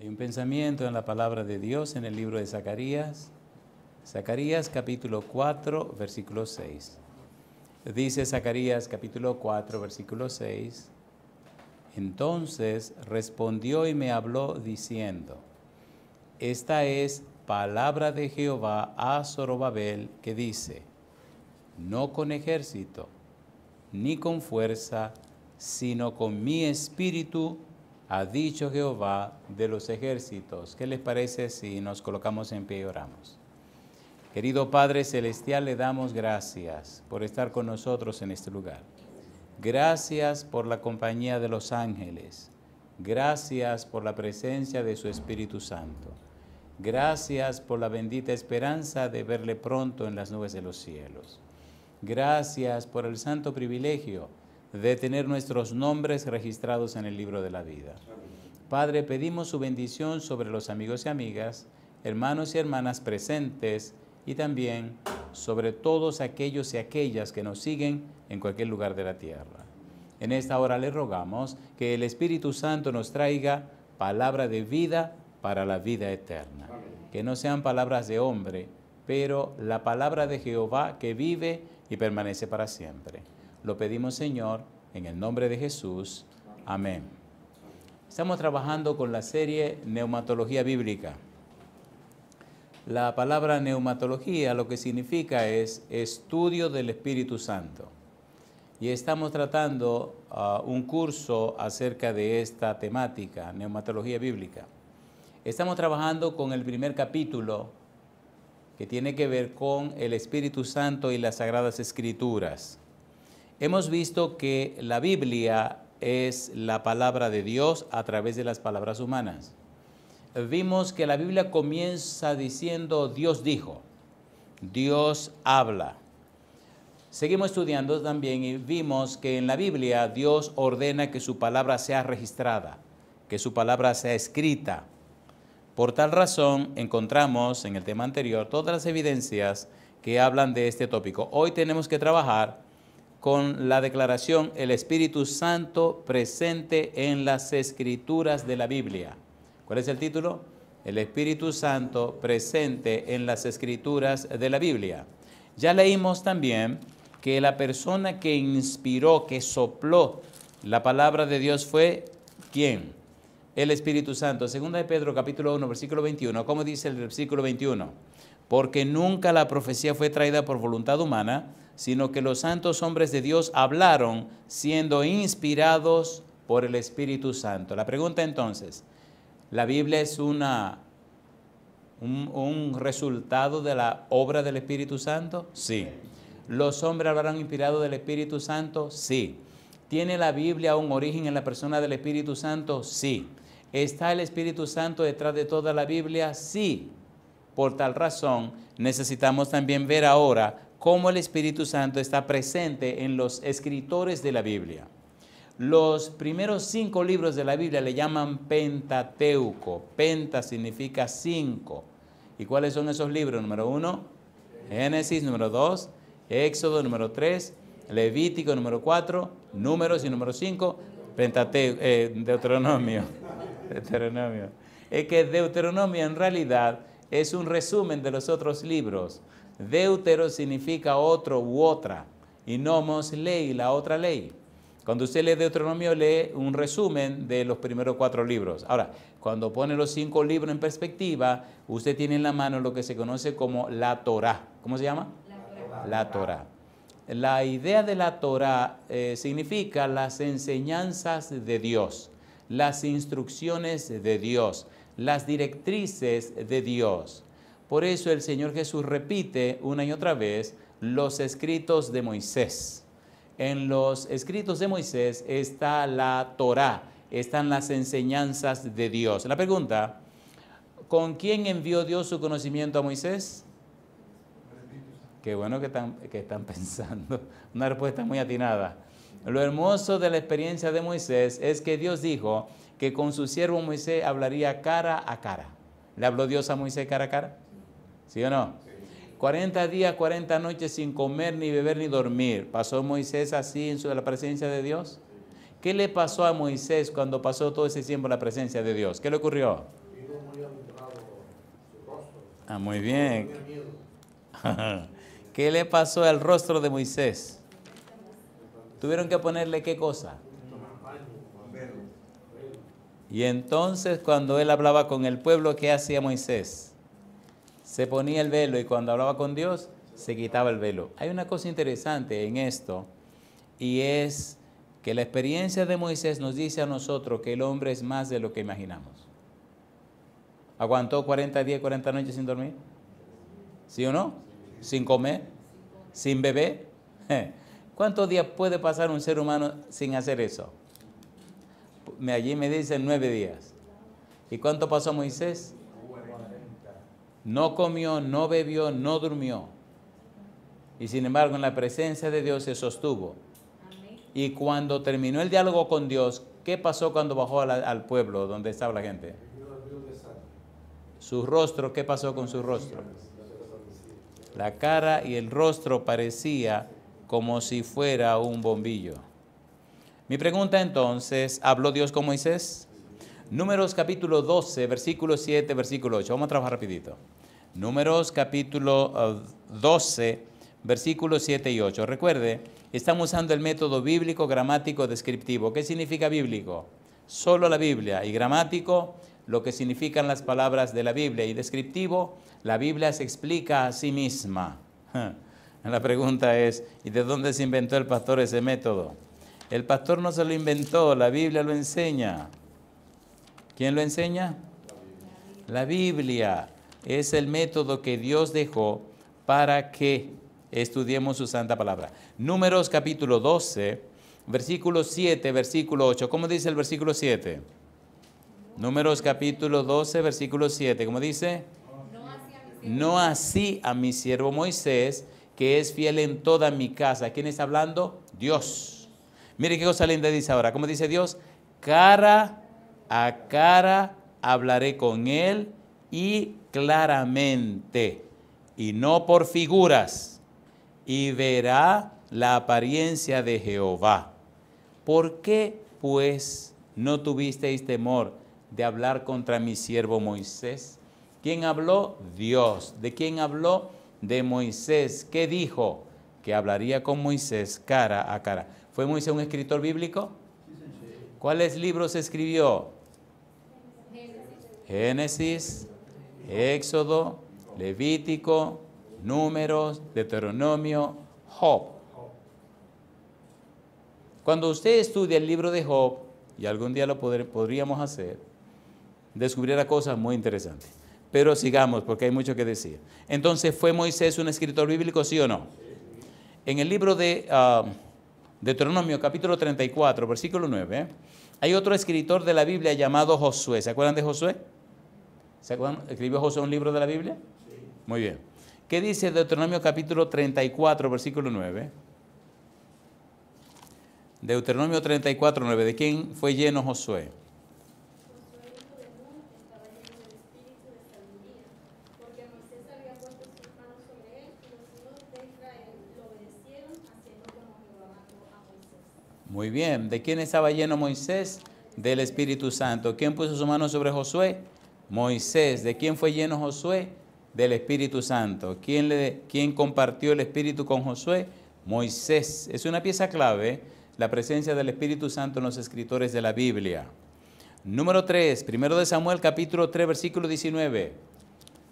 Hay un pensamiento en la palabra de Dios en el libro de Zacarías. Zacarías capítulo 4, versículo 6. Dice Zacarías capítulo 4, versículo 6. Entonces respondió y me habló diciendo: esta es palabra de Jehová a Zorobabel, que dice: no con ejército, ni con fuerza, sino con mi espíritu, ha dicho Jehová de los ejércitos. ¿Qué les parece si nos colocamos en pie y oramos? Querido Padre Celestial, le damos gracias por estar con nosotros en este lugar. Gracias por la compañía de los ángeles. Gracias por la presencia de su Espíritu Santo. Gracias por la bendita esperanza de verle pronto en las nubes de los cielos. Gracias por el santo privilegio de tener nuestros nombres registrados en el libro de la vida. Padre, pedimos su bendición sobre los amigos y amigas, hermanos y hermanas presentes, y también sobre todos aquellos y aquellas que nos siguen en cualquier lugar de la tierra. En esta hora le rogamos que el Espíritu Santo nos traiga palabra de vida para la vida eterna. Que no sean palabras de hombre, pero la palabra de Jehová que vive y permanece para siempre. Lo pedimos, Señor, en el nombre de Jesús. Amén. Estamos trabajando con la serie Neumatología Bíblica. La palabra neumatología lo que significa es estudio del Espíritu Santo. Y estamos tratando un curso acerca de esta temática, neumatología bíblica. Estamos trabajando con el primer capítulo, que tiene que ver con el Espíritu Santo y las Sagradas Escrituras. Hemos visto que la Biblia es la palabra de Dios a través de las palabras humanas. Vimos que la Biblia comienza diciendo Dios dijo, Dios habla. Seguimos estudiando también y vimos que en la Biblia Dios ordena que su palabra sea registrada, que su palabra sea escrita. Por tal razón encontramos en el tema anterior todas las evidencias que hablan de este tópico. Hoy tenemos que trabajar con la declaración el Espíritu Santo presente en las Escrituras de la Biblia. ¿Cuál es el título? El Espíritu Santo presente en las Escrituras de la Biblia. Ya leímos también que la persona que inspiró, que sopló la palabra de Dios fue ¿quién? El Espíritu Santo. Segunda de Pedro capítulo 1, versículo 21. ¿Cómo dice el versículo 21? Porque nunca la profecía fue traída por voluntad humana, sino que los santos hombres de Dios hablaron siendo inspirados por el Espíritu Santo. La pregunta entonces, ¿la Biblia es un resultado de la obra del Espíritu Santo? Sí. ¿Los hombres hablarán inspirados del Espíritu Santo? Sí. ¿Tiene la Biblia un origen en la persona del Espíritu Santo? Sí. ¿Está el Espíritu Santo detrás de toda la Biblia? Sí. Por tal razón, necesitamos también ver ahora cómo el Espíritu Santo está presente en los escritores de la Biblia. Los primeros 5 libros de la Biblia le llaman Pentateuco. Penta significa 5. ¿Y cuáles son esos libros? Número 1, Génesis. Número 2, Éxodo. Número 3, Levítico. Número 4, Números. Y número 5, Deuteronomio. Deuteronomio. Es que Deuteronomio en realidad es un resumen de los otros libros. Deutero significa otro u otra, y nomos ley, la otra ley. Cuando usted lee Deuteronomio, lee un resumen de los primeros 4 libros. Ahora, cuando pone los 5 libros en perspectiva, usted tiene en la mano lo que se conoce como la Torá. ¿Cómo se llama? La Torá. La idea de la Torá significa las enseñanzas de Dios, las instrucciones de Dios, las directrices de Dios. Por eso el Señor Jesús repite una y otra vez los escritos de Moisés. En los escritos de Moisés está la Torá, están las enseñanzas de Dios. La pregunta, ¿con quién envió Dios su conocimiento a Moisés? Qué bueno que están pensando. Una respuesta muy atinada. Lo hermoso de la experiencia de Moisés es que Dios dijo que con su siervo Moisés hablaría cara a cara. ¿Le habló Dios a Moisés cara a cara? ¿Sí o no? 40 días, 40 noches sin comer, ni beber, ni dormir. ¿Pasó Moisés así en la presencia de Dios? ¿Qué le pasó a Moisés cuando pasó todo ese tiempo en la presencia de Dios? ¿Qué le ocurrió? Ah, muy bien. ¿Qué le pasó al rostro de Moisés? ¿Tuvieron que ponerle qué cosa? Y entonces cuando él hablaba con el pueblo, ¿qué hacía Moisés? Se ponía el velo y cuando hablaba con Dios, se quitaba el velo. Hay una cosa interesante en esto y es que la experiencia de Moisés nos dice a nosotros que el hombre es más de lo que imaginamos. ¿Aguantó 40 días, 40 noches sin dormir? ¿Sí o no? ¿Sin comer? ¿Sin beber? ¿Cuántos días puede pasar un ser humano sin hacer eso? Allí me dicen 9 días. ¿Y cuánto pasó Moisés? No comió, no bebió, no durmió. Y sin embargo, en la presencia de Dios se sostuvo. Y cuando terminó el diálogo con Dios, ¿qué pasó cuando bajó al pueblo donde estaba la gente? Su rostro, ¿qué pasó con su rostro? La cara y el rostro parecía como si fuera un bombillo. Mi pregunta entonces, ¿habló Dios con Moisés? Números capítulo 12, versículo 7, versículo 8. Vamos a trabajar rapidito. Números capítulo 12, versículos 7 y 8. Recuerde, estamos usando el método bíblico, gramático, descriptivo. ¿Qué significa bíblico? Solo la Biblia. Y gramático, lo que significan las palabras de la Biblia. Y descriptivo, la Biblia se explica a sí misma. La pregunta es, ¿y de dónde se inventó el pastor ese método? El pastor no se lo inventó, la Biblia lo enseña. ¿Quién lo enseña? La Biblia es el método que Dios dejó para que estudiemos su santa palabra. Números capítulo 12, versículo 7, versículo 8. ¿Cómo dice el versículo 7? Números capítulo 12, versículo 7. ¿Cómo dice? No así a mi siervo Moisés, que es fiel en toda mi casa. ¿Quién está hablando? Dios. Mire qué cosa linda dice ahora. ¿Cómo dice Dios? Cara a cara hablaré con él y claramente, y no por figuras, y verá la apariencia de Jehová. ¿Por qué, pues, no tuvisteis temor de hablar contra mi siervo Moisés? ¿Quién habló? Dios. ¿De quién habló? De Moisés. ¿Qué dijo? Que hablaría con Moisés cara a cara. ¿Fue Moisés un escritor bíblico? ¿Cuáles libros escribió? Génesis, Éxodo, Levítico, Números, Deuteronomio, Job. Cuando usted estudia el libro de Job, y algún día lo podríamos hacer, descubrirá cosas muy interesantes. Pero sigamos, porque hay mucho que decir. Entonces, ¿fue Moisés un escritor bíblico, sí o no? En el libro de Deuteronomio, capítulo 34, versículo 9, hay otro escritor de la Biblia llamado Josué. ¿Se acuerdan de Josué? ¿Se acuerdan? ¿Escribió Josué un libro de la Biblia? Sí. Muy bien. ¿Qué dice Deuteronomio capítulo 34, versículo 9? Deuteronomio 34, 9. ¿De quién fue lleno Josué? Muy bien. ¿De quién estaba lleno Moisés? Del Espíritu Santo. ¿Quién puso su mano sobre Josué? Moisés. ¿De quién fue lleno Josué? Del Espíritu Santo. ¿Quién compartió el Espíritu con Josué? Moisés. Es una pieza clave, la presencia del Espíritu Santo en los escritores de la Biblia. Número 3, primero de Samuel, capítulo 3, versículo 19.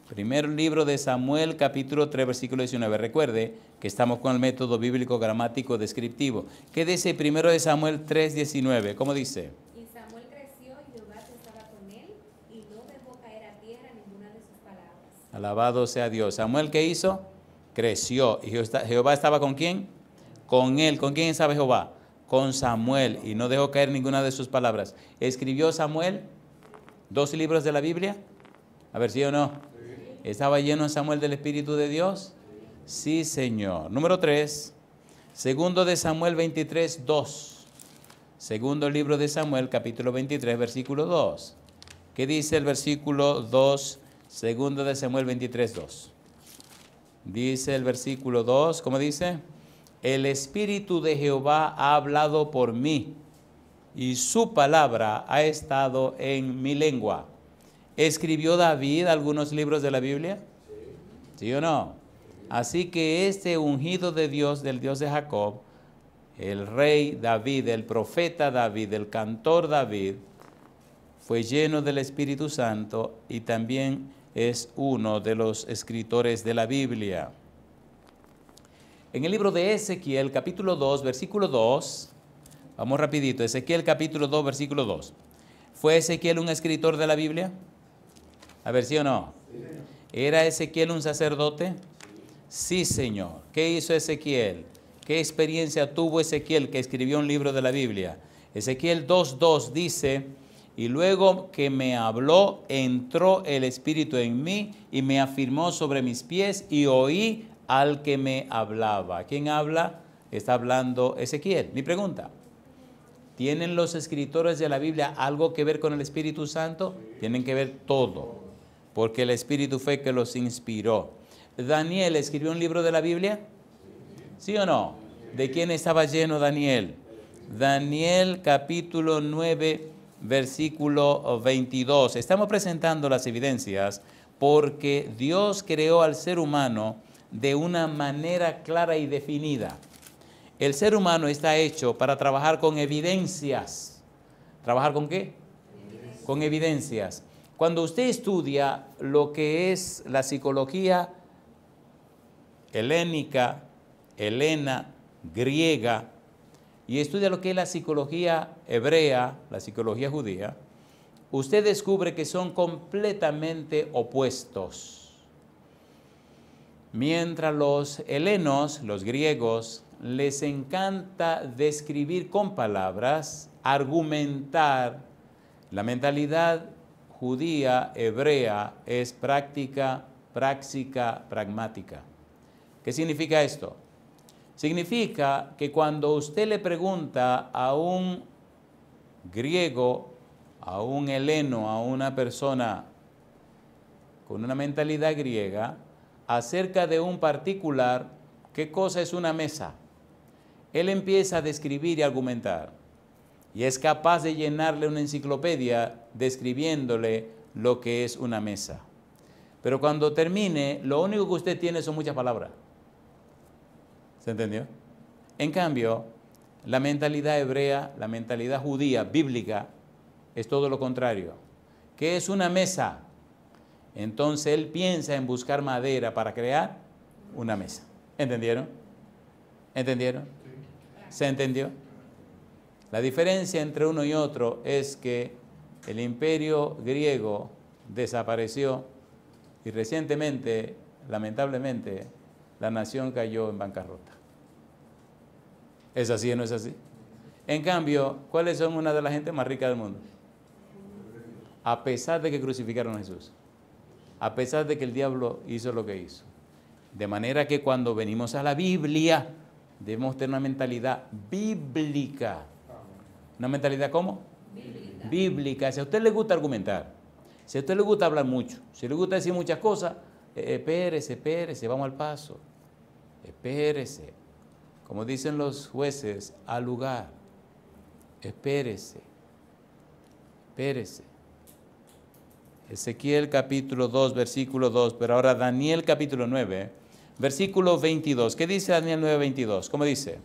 Primer libro de Samuel, capítulo 3, versículo 19. Recuerde que estamos con el método bíblico gramático descriptivo. ¿Qué dice primero de Samuel 3, 19? ¿Cómo dice? Y Samuel creció y Jehová estaba con él y no dejó caer a tierra ninguna de sus palabras. Alabado sea Dios. ¿Samuel qué hizo? Creció. ¿Y Jehová estaba con quién? Con él. ¿Con quién estaba Jehová? Con Samuel. Y no dejó caer ninguna de sus palabras. ¿Escribió Samuel 2 libros de la Biblia? A ver, ¿sí o no? ¿Estaba lleno Samuel del Espíritu de Dios? Sí, Señor. Número 3, segundo de Samuel 23, 2. Segundo libro de Samuel, capítulo 23, versículo 2. ¿Qué dice el versículo 2? Segundo de Samuel 23, 2. Dice el versículo 2, ¿cómo dice? El Espíritu de Jehová ha hablado por mí, y su palabra ha estado en mi lengua. ¿Escribió David algunos libros de la Biblia? Sí. ¿Sí o no? Así que este ungido de Dios, del Dios de Jacob, el rey David, el profeta David, el cantor David, fue lleno del Espíritu Santo y también es uno de los escritores de la Biblia. En el libro de Ezequiel, capítulo 2, versículo 2, vamos rapidito, Ezequiel capítulo 2, versículo 2. ¿Fue Ezequiel un escritor de la Biblia? A ver, ¿sí o no? ¿Era Ezequiel un sacerdote? Sí, Señor. ¿Qué hizo Ezequiel? ¿Qué experiencia tuvo Ezequiel que escribió un libro de la Biblia? Ezequiel 2:2 dice, y luego que me habló, entró el Espíritu en mí y me afirmó sobre mis pies y oí al que me hablaba. ¿Quién habla? Está hablando Ezequiel. Mi pregunta, ¿tienen los escritores de la Biblia algo que ver con el Espíritu Santo? Tienen que ver todo, porque el Espíritu fue que los inspiró. ¿Daniel escribió un libro de la Biblia? ¿Sí o no? ¿De quién estaba lleno Daniel? Daniel capítulo 9, versículo 22. Estamos presentando las evidencias porque Dios creó al ser humano de una manera clara y definida. El ser humano está hecho para trabajar con evidencias. ¿Trabajar con qué? Con evidencias. Cuando usted estudia lo que es la psicología helénica, helena, griega, y estudia lo que es la psicología hebrea, la psicología judía, usted descubre que son completamente opuestos. Mientras los helenos, los griegos, les encanta describir con palabras, argumentar, la mentalidad judía, hebrea, es práctica, práctica, pragmática. ¿Qué significa esto? Significa que cuando usted le pregunta a un griego, a un heleno, a una persona con una mentalidad griega, acerca de un particular, ¿qué cosa es una mesa? Él empieza a describir y argumentar, y es capaz de llenarle una enciclopedia describiéndole lo que es una mesa. Pero cuando termine, lo único que usted tiene son muchas palabras. ¿Se entendió? En cambio, la mentalidad hebrea, la mentalidad judía, bíblica, es todo lo contrario. ¿Qué es una mesa? Entonces él piensa en buscar madera para crear una mesa. ¿Entendieron? ¿Entendieron? ¿Se entendió? La diferencia entre uno y otro es que el imperio griego desapareció y recientemente, lamentablemente, la nación cayó en bancarrota. ¿Es así o no es así? En cambio, ¿cuáles son una de las gentes más ricas del mundo? A pesar de que crucificaron a Jesús, a pesar de que el diablo hizo lo que hizo. De manera que cuando venimos a la Biblia, debemos tener una mentalidad bíblica. ¿Una mentalidad cómo? Bíblica. Bíblica. Si a usted le gusta argumentar, si a usted le gusta hablar mucho, si le gusta decir muchas cosas, espérese, vamos al paso. Espérese. Como dicen los jueces, al lugar. Espérese. Ezequiel capítulo 2, versículo 2, pero ahora Daniel capítulo 9, versículo 22. ¿Qué dice Daniel 9, 22? ¿Cómo dice?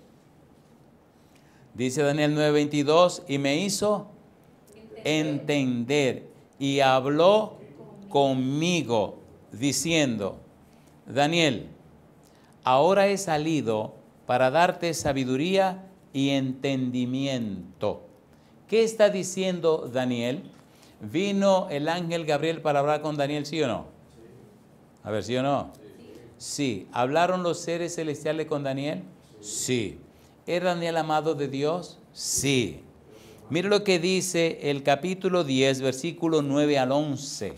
Dice Daniel 9, 22, y me hizo entender y habló conmigo diciendo, Daniel, ahora he salido para darte sabiduría y entendimiento. ¿Qué está diciendo Daniel? ¿Vino el ángel Gabriel para hablar con Daniel, sí o no? A ver, ¿sí o no? Sí. ¿Hablaron los seres celestiales con Daniel? Sí. ¿Era Daniel amado de Dios? Sí. Mire lo que dice el capítulo 10, versículo 9 al 11.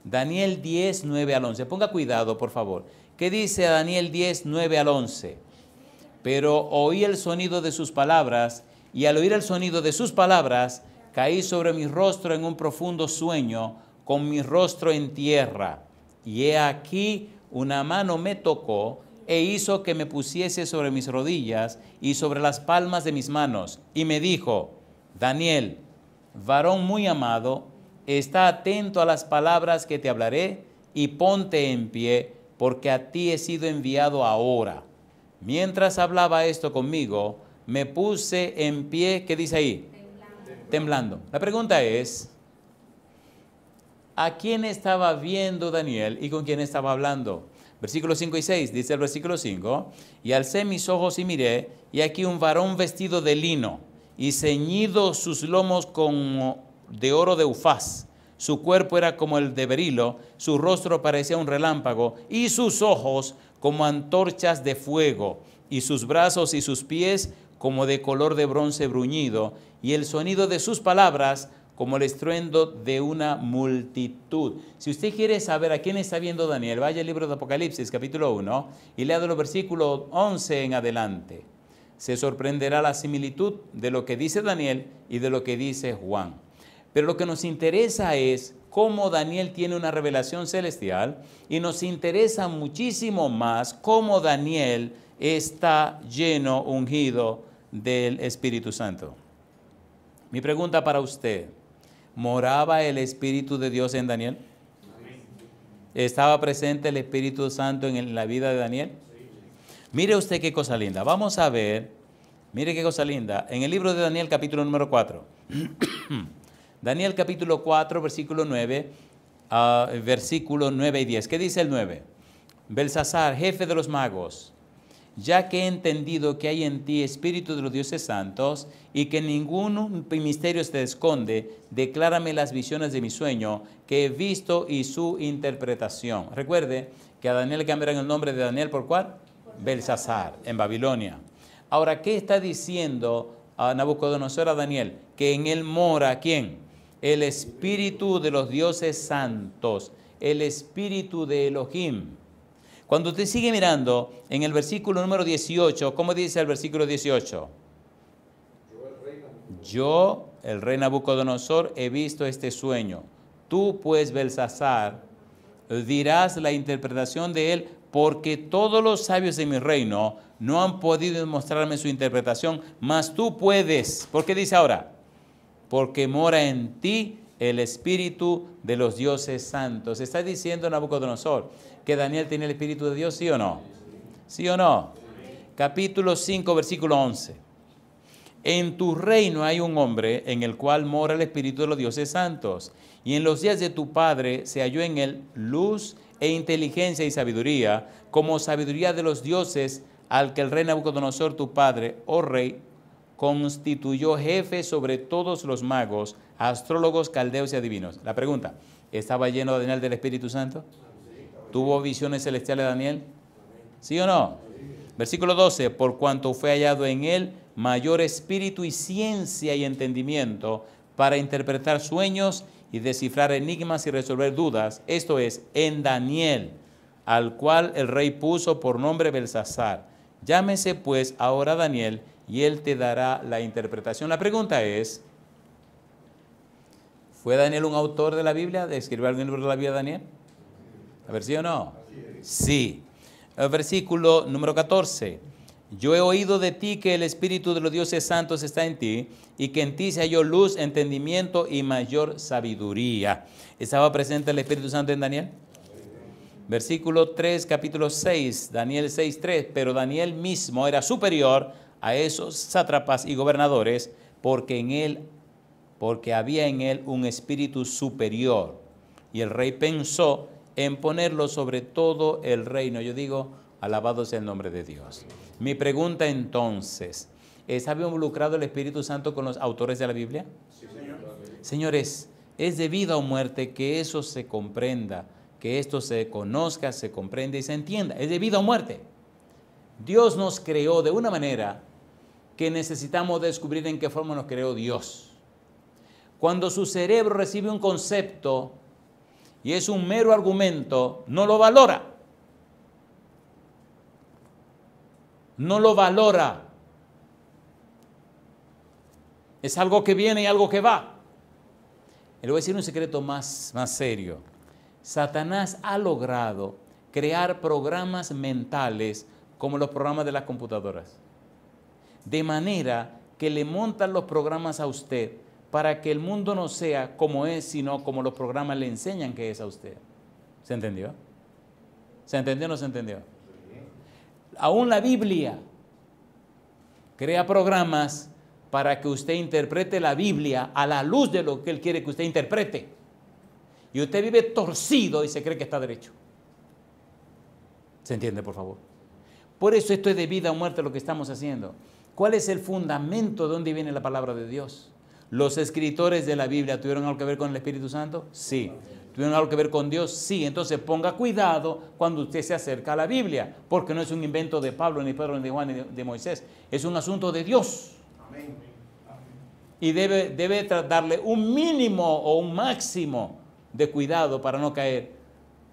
Daniel 10, 9 al 11. Ponga cuidado, por favor. ¿Qué dice Daniel 10, 9 al 11? Pero oí el sonido de sus palabras, y al oír el sonido de sus palabras, caí sobre mi rostro en un profundo sueño, con mi rostro en tierra. Y he aquí, una mano me tocó e hizo que me pusiese sobre mis rodillas y sobre las palmas de mis manos. Y me dijo, Daniel, varón muy amado, está atento a las palabras que te hablaré y ponte en pie, porque a ti he sido enviado ahora. Mientras hablaba esto conmigo, me puse en pie, ¿qué dice ahí? Temblando. La pregunta es, ¿a quién estaba viendo Daniel y con quién estaba hablando? Versículos 5 y 6, dice el versículo 5, y alcé mis ojos y miré, y aquí un varón vestido de lino, y ceñido sus lomos de oro de Ufaz. Su cuerpo era como el de berilo, su rostro parecía un relámpago, y sus ojos como antorchas de fuego, y sus brazos y sus pies como de color de bronce bruñido, y el sonido de sus palabras como el estruendo de una multitud. Si usted quiere saber a quién está viendo Daniel, vaya al libro de Apocalipsis, capítulo 1, y lea de los versículos 11 en adelante. Se sorprenderá la similitud de lo que dice Daniel y de lo que dice Juan. Pero lo que nos interesa es cómo Daniel tiene una revelación celestial, y nos interesa muchísimo más cómo Daniel está lleno, ungido del Espíritu Santo. Mi pregunta para usted, ¿moraba el Espíritu de Dios en Daniel? ¿Estaba presente el Espíritu Santo en la vida de Daniel? Mire usted qué cosa linda. Vamos a ver, mire qué cosa linda. En el libro de Daniel, capítulo número 4. Daniel, capítulo 4, versículo 9, versículo 9 y 10. ¿Qué dice el 9? Belsasar, jefe de los magos, ya que he entendido que hay en ti espíritu de los dioses santos y que ningún misterio se te esconde, declárame las visiones de mi sueño que he visto y su interpretación. Recuerde que a Daniel le cambiaron el nombre de Daniel ¿por cuál? Belsasar, en Babilonia. Ahora, ¿qué está diciendo a Nabucodonosor a Daniel? Que en él mora, ¿quién? El espíritu de los dioses santos, el espíritu de Elohim. Cuando usted sigue mirando en el versículo número 18, ¿cómo dice el versículo 18? Yo, el rey Nabucodonosor, he visto este sueño. Tú, pues, Belsasar, dirás la interpretación de él, porque todos los sabios de mi reino no han podido mostrarme su interpretación, mas tú puedes. ¿Por qué dice ahora? Porque mora en ti el espíritu de los dioses santos. Está diciendo Nabucodonosor que Daniel tiene el espíritu de Dios, ¿sí o no? ¿Sí o no? Capítulo 5, versículo 11. En tu reino hay un hombre en el cual mora el espíritu de los dioses santos, y en los días de tu padre se halló en él luz e inteligencia y sabiduría, como sabiduría de los dioses, al que el rey Nabucodonosor, tu padre, oh rey, constituyó jefe sobre todos los magos, astrólogos, caldeos y adivinos. La pregunta, ¿estaba lleno Daniel del Espíritu Santo? ¿Tuvo visiones celestiales Daniel? ¿Sí o no? Versículo 12, por cuanto fue hallado en él mayor espíritu y ciencia y entendimiento para interpretar sueños y descifrar enigmas y resolver dudas, esto es, en Daniel, al cual el rey puso por nombre Belsasar. Llámese pues ahora Daniel, y él te dará la interpretación. La pregunta es, ¿fue Daniel un autor de la Biblia? ¿De escribir algún libro de la Biblia de Daniel? A ver, ¿sí o no? Sí. El versículo número 14. Yo he oído de ti que el Espíritu de los dioses santos está en ti, y que en ti se halló luz, entendimiento y mayor sabiduría. ¿Estaba presente el Espíritu Santo en Daniel? Versículo 3, capítulo 6, Daniel 6:3. Pero Daniel mismo era superior a esos sátrapas y gobernadores, porque había en él un espíritu superior, y el rey pensó en ponerlo sobre todo el reino. Yo digo, alabado sea el nombre de Dios. Mi pregunta entonces, ¿estaba involucrado el Espíritu Santo con los autores de la Biblia? Sí, señor. Señores, es de vida o muerte que eso se comprenda, que esto se conozca, se comprenda y se entienda. Es de vida o muerte. Dios nos creó de una manera que necesitamos descubrir en qué forma nos creó Dios. Cuando su cerebro recibe un concepto y es un mero argumento, no lo valora. No lo valora. Es algo que viene y algo que va. Y le voy a decir un secreto más serio. Satanás ha logrado crear programas mentales como los programas de las computadoras. De manera que le montan los programas a usted para que el mundo no sea como es, sino como los programas le enseñan que es a usted. ¿Se entendió? ¿Se entendió o no se entendió? Aún la Biblia crea programas para que usted interprete la Biblia a la luz de lo que Él quiere que usted interprete. Y usted vive torcido y se cree que está derecho. ¿Se entiende, por favor? Por eso esto es de vida o muerte lo que estamos haciendo. ¿Cuál es el fundamento de dónde viene la palabra de Dios? ¿Los escritores de la Biblia tuvieron algo que ver con el Espíritu Santo? Sí. ¿Tuvieron algo que ver con Dios? Sí. Entonces ponga cuidado cuando usted se acerca a la Biblia, porque no es un invento de Pablo, ni Pedro, ni de Juan, ni de Moisés. Es un asunto de Dios. Amén. Y debe darle un mínimo o un máximo de cuidado para no caer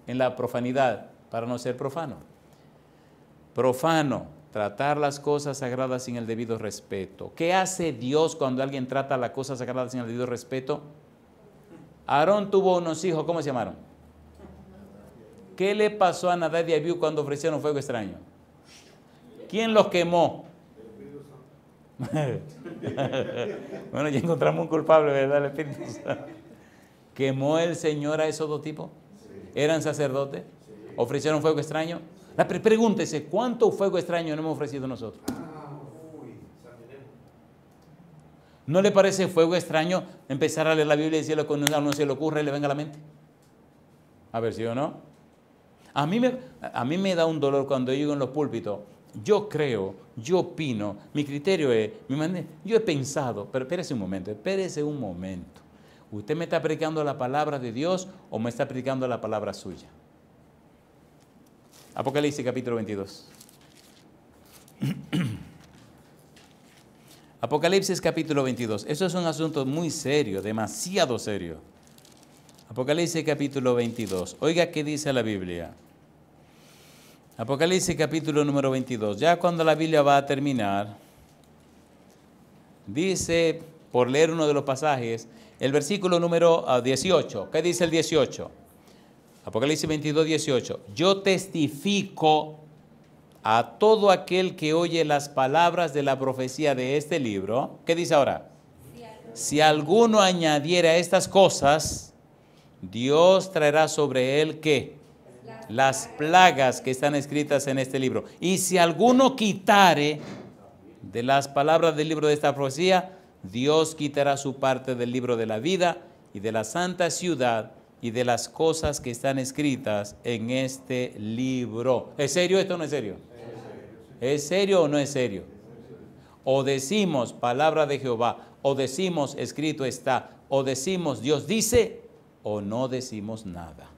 en la profanidad, para no ser profano. Profano, tratar las cosas sagradas sin el debido respeto. ¿Qué hace Dios cuando alguien trata las cosas sagradas sin el debido respeto? Aarón tuvo unos hijos, ¿cómo se llamaron? ¿Qué le pasó a Nadab y Abiú cuando ofrecieron fuego extraño? ¿Quién los quemó? Bueno, ya encontramos un culpable, ¿verdad? El Espíritu Santo. ¿Quemó el Señor a esos dos tipos? ¿Eran sacerdotes? ¿Ofrecieron fuego extraño? Pregúntese, ¿cuánto fuego extraño no hemos ofrecido nosotros? ¿No le parece fuego extraño empezar a leer la Biblia y decir lo que a uno se le ocurre y le venga a la mente? A ver si o no. A mí me da un dolor cuando yo digo en los púlpitos, yo creo, yo opino, mi criterio es, yo he pensado, pero espérese un momento. ¿Usted me está predicando la palabra de Dios o me está predicando la palabra suya? Apocalipsis capítulo 22. Apocalipsis capítulo 22. Eso es un asunto muy serio, demasiado serio. Apocalipsis capítulo 22. Oiga qué dice la Biblia. Apocalipsis capítulo número 22. Ya cuando la Biblia va a terminar, dice, por leer uno de los pasajes, el versículo número 18. ¿Qué dice el 18? Apocalipsis 22, 18. Yo testifico a todo aquel que oye las palabras de la profecía de este libro. ¿Qué dice ahora? Si alguno añadiera estas cosas, Dios traerá sobre él, ¿qué? Las plagas que están escritas en este libro. Y si alguno quitare de las palabras del libro de esta profecía, Dios quitará su parte del libro de la vida y de la santa ciudad y de las cosas que están escritas en este libro. ¿Es serio esto o no es serio? ¿Es serio o no es serio? O decimos palabra de Jehová, o decimos escrito está, o decimos Dios dice, o no decimos nada.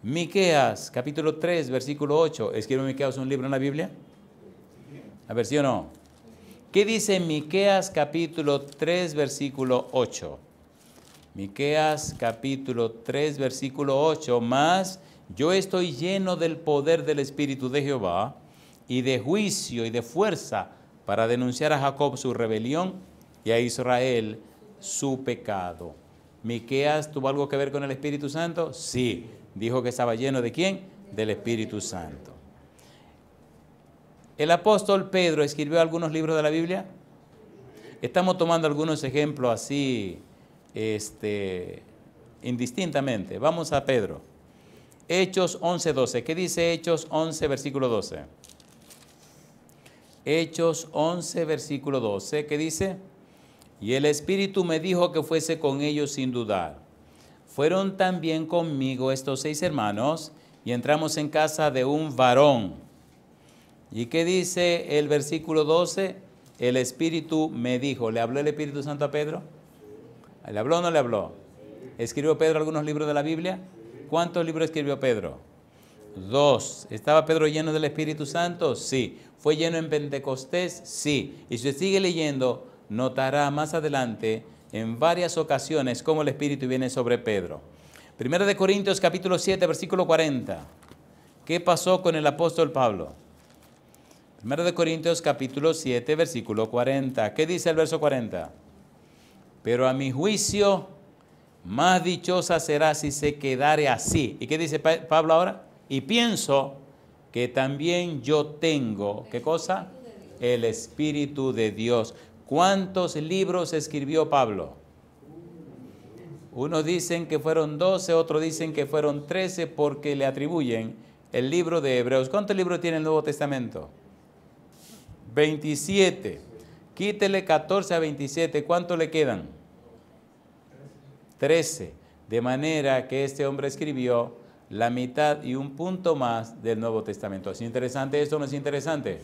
Miqueas, capítulo 3, versículo 8. ¿Escribe Miqueas un libro en la Biblia? A ver, ¿sí o no? ¿Qué dice Miqueas capítulo 3, versículo 8? Miqueas capítulo 3, versículo 8. Mas yo estoy lleno del poder del Espíritu de Jehová y de juicio y de fuerza para denunciar a Jacob su rebelión y a Israel su pecado. ¿Miqueas tuvo algo que ver con el Espíritu Santo? Sí. Dijo que estaba lleno ¿de quién? Del Espíritu Santo. ¿El apóstol Pedro escribió algunos libros de la Biblia? Estamos tomando algunos ejemplos así, indistintamente. Vamos a Pedro. Hechos 11, 12. ¿Qué dice Hechos 11, versículo 12? Hechos 11, versículo 12. ¿Qué dice? Y el Espíritu me dijo que fuese con ellos sin dudar. Fueron también conmigo estos 6 hermanos y entramos en casa de un varón. ¿Y qué dice el versículo 12? El Espíritu me dijo. ¿Le habló el Espíritu Santo a Pedro? ¿Le habló o no le habló? ¿Escribió Pedro algunos libros de la Biblia? ¿Cuántos libros escribió Pedro? 2. ¿Estaba Pedro lleno del Espíritu Santo? Sí. ¿Fue lleno en Pentecostés? Sí. Y si usted sigue leyendo, notará más adelante en varias ocasiones cómo el Espíritu viene sobre Pedro. Primera de Corintios capítulo 7, versículo 40. ¿Qué pasó con el apóstol Pablo? Primera de Corintios capítulo 7, versículo 40. ¿Qué dice el verso 40? Pero a mi juicio, más dichosa será si se quedare así. ¿Y qué dice Pablo ahora? Y pienso que también yo tengo, ¿qué cosa? El Espíritu de Dios. ¿Cuántos libros escribió Pablo? Unos dicen que fueron 12, otros dicen que fueron 13 porque le atribuyen el libro de Hebreos. ¿Cuántos libros tiene el Nuevo Testamento? 27. Quítele 14 a 27. ¿Cuántos le quedan? 13. De manera que este hombre escribió la mitad y un punto más del Nuevo Testamento. ¿Es interesante esto o no es interesante?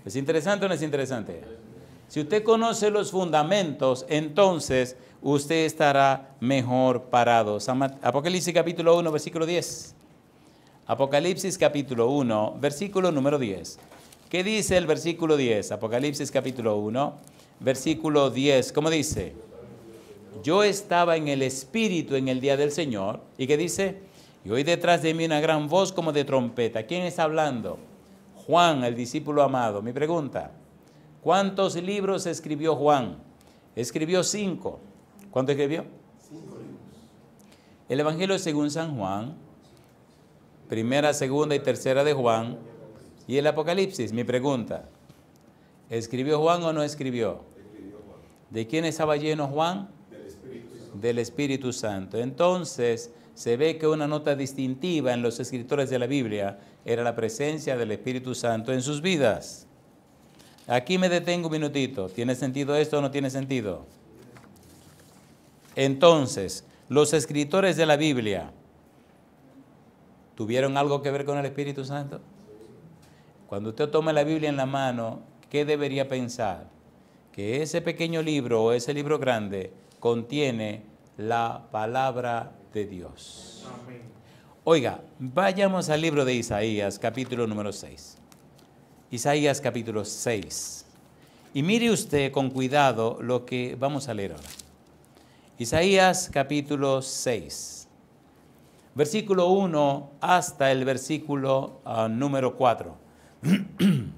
¿Es interesante o no es interesante? Si usted conoce los fundamentos, entonces usted estará mejor parado. Apocalipsis capítulo 1, versículo 10. Apocalipsis capítulo 1, versículo número 10. ¿Qué dice el versículo 10? Apocalipsis capítulo 1, versículo 10. ¿Cómo dice? Yo estaba en el Espíritu en el día del Señor. ¿Y qué dice? Y oí detrás de mí una gran voz como de trompeta. ¿Quién está hablando? Juan, el discípulo amado. Mi pregunta, ¿cuántos libros escribió Juan? Escribió 5. ¿Cuánto escribió? 5 libros. El Evangelio según San Juan, primera, segunda y tercera de Juan, y el Apocalipsis. Mi pregunta, ¿escribió Juan o no escribió? Escribió Juan. ¿De quién estaba lleno Juan? Del Espíritu Santo. Del Espíritu Santo. Entonces, se ve que una nota distintiva en los escritores de la Biblia era la presencia del Espíritu Santo en sus vidas. Aquí me detengo un minutito. ¿Tiene sentido esto o no tiene sentido? Entonces, los escritores de la Biblia, ¿tuvieron algo que ver con el Espíritu Santo? Cuando usted toma la Biblia en la mano, ¿qué debería pensar? Que ese pequeño libro o ese libro grande contiene la palabra de Dios. Amén. Oiga, vayamos al libro de Isaías, capítulo número 6. Isaías, capítulo 6. Y mire usted con cuidado lo que vamos a leer ahora. Isaías, capítulo 6. Versículo 1 hasta el versículo número 4. En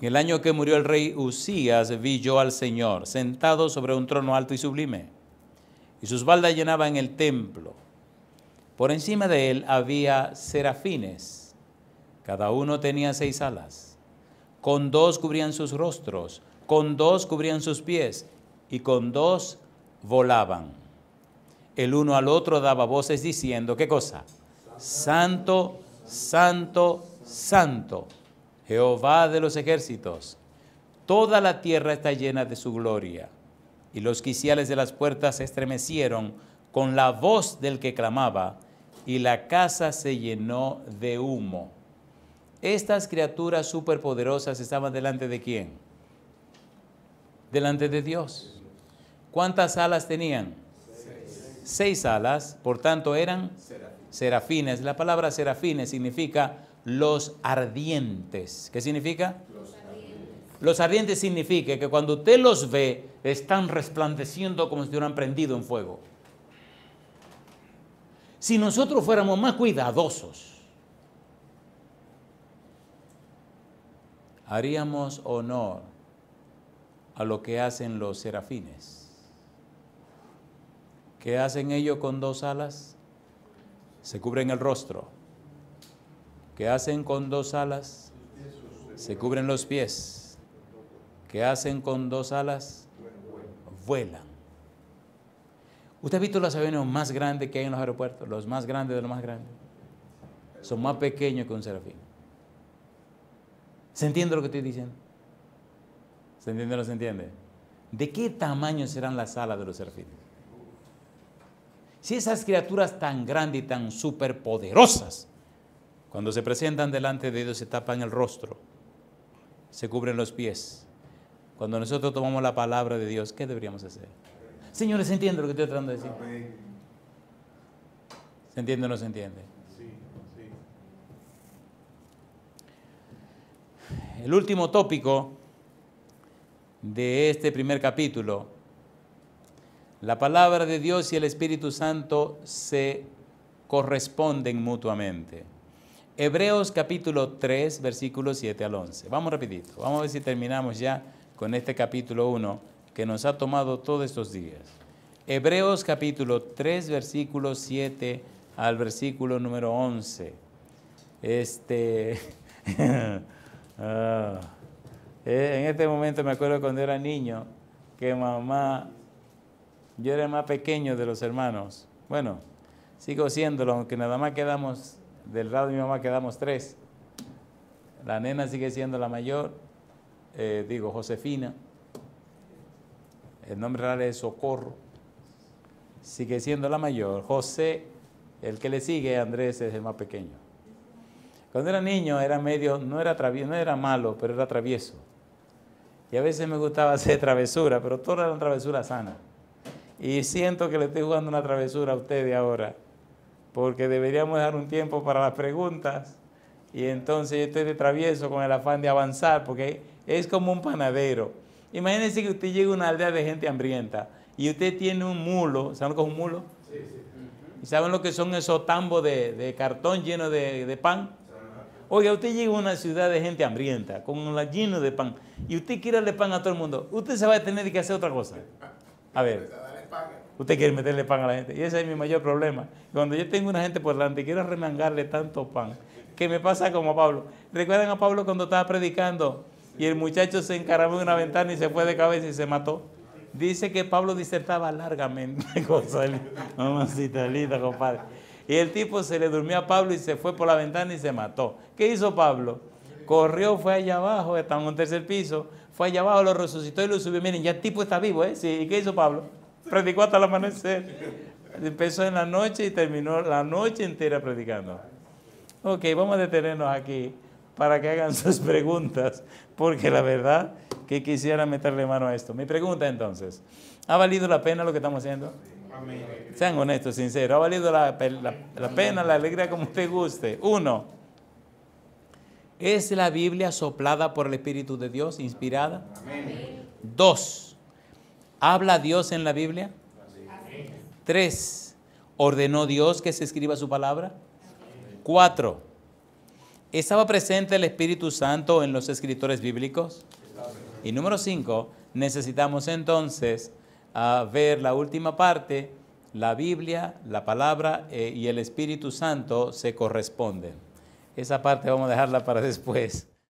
el año que murió el rey Usías, vi yo al Señor sentado sobre un trono alto y sublime, y sus baldas llenaban el templo. Por encima de él había serafines, cada uno tenía 6 alas. Con 2 cubrían sus rostros, con 2 cubrían sus pies, y con 2 volaban. El uno al otro daba voces diciendo, ¿qué cosa? Santo, santo, santo, Jehová de los ejércitos. Toda la tierra está llena de su gloria. Y los quiciales de las puertas se estremecieron con la voz del que clamaba, y la casa se llenó de humo. Estas criaturas superpoderosas estaban delante de ¿quién? Delante de Dios. ¿Cuántas alas tenían? 6 alas, por tanto eran serafines. La palabra serafines significa los ardientes. ¿Qué significa? Los ardientes significa que cuando usted los ve, están resplandeciendo como si estuvieran prendidos en fuego. Si nosotros fuéramos más cuidadosos, haríamos honor a lo que hacen los serafines. ¿Qué hacen ellos con 2 alas? Se cubren el rostro. ¿Qué hacen con 2 alas? Se cubren los pies. ¿Qué hacen con 2 alas? Vuelan. ¿Usted ha visto los aviones más grandes que hay en los aeropuertos? Los más grandes de los más grandes. Son más pequeños que un serafín. ¿Se entiende lo que estoy diciendo? ¿Se entiende o no se entiende? ¿De qué tamaño serán las alas de los serafines? Si esas criaturas tan grandes y tan superpoderosas, cuando se presentan delante de Dios, se tapan el rostro, se cubren los pies. Cuando nosotros tomamos la palabra de Dios, ¿qué deberíamos hacer? Señores, ¿se entiende lo que estoy tratando de decir? Amén. ¿Se entiende o no se entiende? Sí, sí. El último tópico de este primer capítulo, la palabra de Dios y el Espíritu Santo se corresponden mutuamente. Hebreos capítulo 3, versículos 7 al 11. Vamos rapidito, vamos a ver si terminamos ya con este capítulo 1 que nos ha tomado todos estos días. Hebreos capítulo 3, versículos 7 al versículo número 11. En este momento me acuerdo cuando era niño que mamá Yo era el más pequeño de los hermanos. Bueno, sigo siéndolo, aunque nada más quedamos, del lado de mi mamá quedamos 3. La nena sigue siendo la mayor, Josefina. El nombre real es Socorro. Sigue siendo la mayor. José, el que le sigue, Andrés, es el más pequeño. Cuando era niño era medio, no era malo, pero era travieso. Y a veces me gustaba hacer travesura, pero todas eran travesuras sanas. Y siento que le estoy jugando una travesura a ustedes ahora, porque deberíamos dejar un tiempo para las preguntas. Y entonces yo estoy de travieso con el afán de avanzar, porque es como un panadero. Imagínense que usted llega a una aldea de gente hambrienta y usted tiene un mulo. ¿Saben lo que es un mulo? Sí, sí. ¿Y saben lo que son esos tambos de cartón llenos de pan? Oiga, usted llega a una ciudad de gente hambrienta, con la lleno de pan, y usted quiere darle pan a todo el mundo. Usted se va a tener que hacer otra cosa. A ver, usted quiere meterle pan a la gente. Y ese es mi mayor problema. Cuando yo tengo una gente por delante y quiero remangarle tanto pan, que me pasa como a Pablo. ¿Recuerdan a Pablo cuando estaba predicando y el muchacho se encaramó en una ventana y se fue de cabeza y se mató? Dice que Pablo disertaba largamente. Mamacita linda, compadre. Y el tipo se le durmió a Pablo y se fue por la ventana y se mató. ¿Qué hizo Pablo? Corrió, fue allá abajo, estaba en un tercer piso, fue allá abajo, lo resucitó y lo subió. Miren, ya el tipo está vivo, ¿eh? Sí. ¿Y qué hizo Pablo? Predicó hasta el amanecer. Empezó en la noche y terminó la noche entera predicando. Ok, vamos a detenernos aquí para que hagan sus preguntas, porque la verdad que quisiera meterle mano a esto. Mi pregunta entonces, ¿ha valido la pena lo que estamos haciendo? Amén. Sean honestos, sinceros. ¿Ha valido la pena, la alegría, como usted guste? 1. ¿Es la Biblia soplada por el Espíritu de Dios, inspirada? Amén. 2. ¿Habla Dios en la Biblia? 3. ¿Ordenó Dios que se escriba su palabra? 4. ¿Estaba presente el Espíritu Santo en los escritores bíblicos? Y número 5, necesitamos entonces ver la última parte. La Biblia, la palabra y el Espíritu Santo se corresponden. Esa parte vamos a dejarla para después.